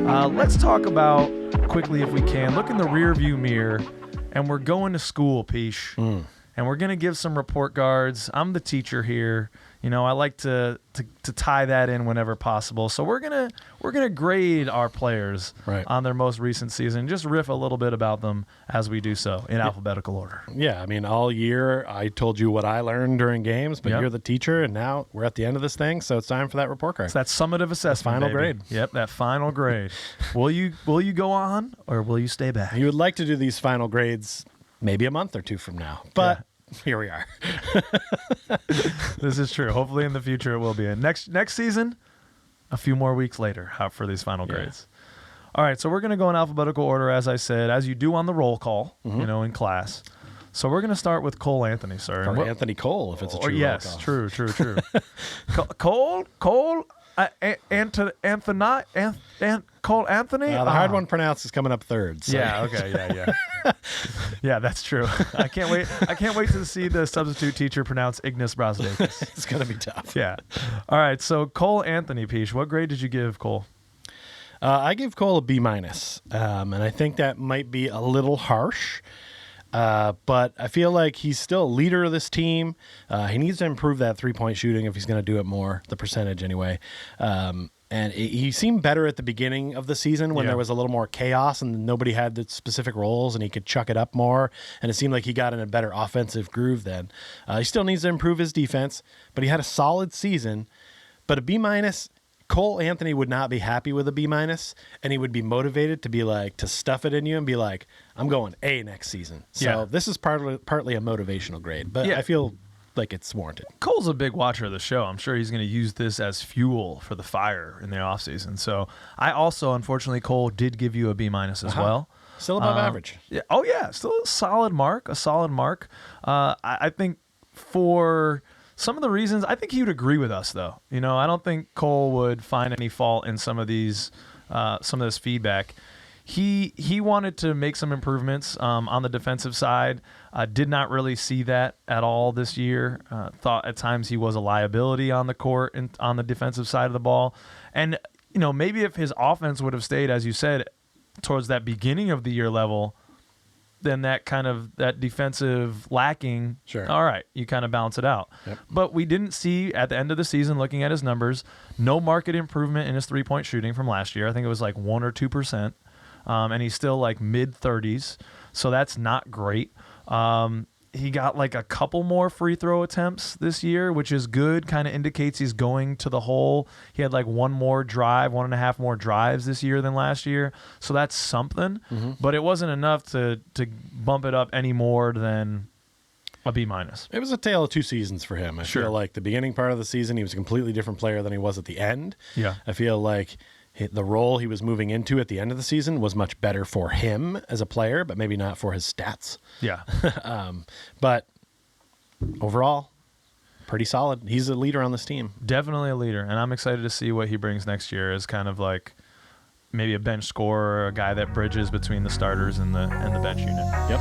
Let's talk about, quickly if we can, look in the rear view mirror, and we're going to school, Pish. And we're going to give some report cards. I'm the teacher here. You know, I like to tie that in whenever possible. So we're gonna grade our players on their most recent season. Just riff a little bit about them as we do so in alphabetical order. Yeah, I mean, all year I told you what I learned during games, but you're the teacher, and now we're at the end of this thing, so it's time for that report card. It's that summative assessment, final baby. grade. Yep, that final grade. Will you go on or will you stay back? You would like to do these final grades maybe a month or two from now, but. Yeah. Here we are. This is true. Hopefully in the future it will be. And next season, a few more weeks later for these final grades. All right, so we're going to go in alphabetical order, as I said, as you do on the roll call, in class. So we're going to start with Cole Anthony, sir. Or Anthony Cole, if it's a true roll call. True. Cole Cole Anthony? The hard one pronounced is coming up third. So. Yeah, okay, yeah. Yeah, that's true. I can't wait to see the substitute teacher pronounce Ignas Brazdeikis. It's going to be tough. Yeah. All right, so Cole Anthony, Pish, what grade did you give Cole? I gave Cole a B-, and I think that might be a little harsh. But I feel like he's still a leader of this team. He needs to improve that three-point shooting if he's going to do it more, the percentage anyway. And he seemed better at the beginning of the season when there was a little more chaos and nobody had the specific roles and he could chuck it up more. And it seemed like he got in a better offensive groove then. He still needs to improve his defense, but he had a solid season. But a B-, Cole Anthony would not be happy with a B-, and he would be motivated to be like, to stuff it in you and be like, I'm going A next season. So this is partly a motivational grade, but I feel like it's warranted. Cole's a big watcher of the show. I'm sure he's going to use this as fuel for the fire in the offseason. So I also, unfortunately, Cole did give you a B- as well. Still above average. Yeah. Oh, yeah. Still a solid mark. I think for some of the reasons, I think he would agree with us, though. You know, I don't think Cole would find any fault in some of this feedback. He wanted to make some improvements on the defensive side. Did not really see that at all this year. Thought at times he was a liability on the court and on the defensive side of the ball. And, you know, maybe if his offense would have stayed, as you said, towards that beginning of the year level, then that defensive lacking, all right, you kind of balance it out. Yep. But we didn't see at the end of the season, looking at his numbers, no market improvement in his three-point shooting from last year. I think it was like 1 or 2%. And he's still like mid-30s, so that's not great. He got like a couple more free throw attempts this year, which is good, kind of indicates he's going to the hole. He had like 1.5 more drives this year than last year, so that's something. But it wasn't enough to bump it up any more than a B-. It was a tale of two seasons for him. I feel like the beginning part of the season, he was a completely different player than he was at the end. Yeah. I feel like the role he was moving into at the end of the season was much better for him as a player, but maybe not for his stats. Yeah. But overall, pretty solid. He's a leader on this team. Definitely a leader, and I'm excited to see what he brings next year as kind of like maybe a bench scorer, a guy that bridges between the starters and the bench unit. Yep.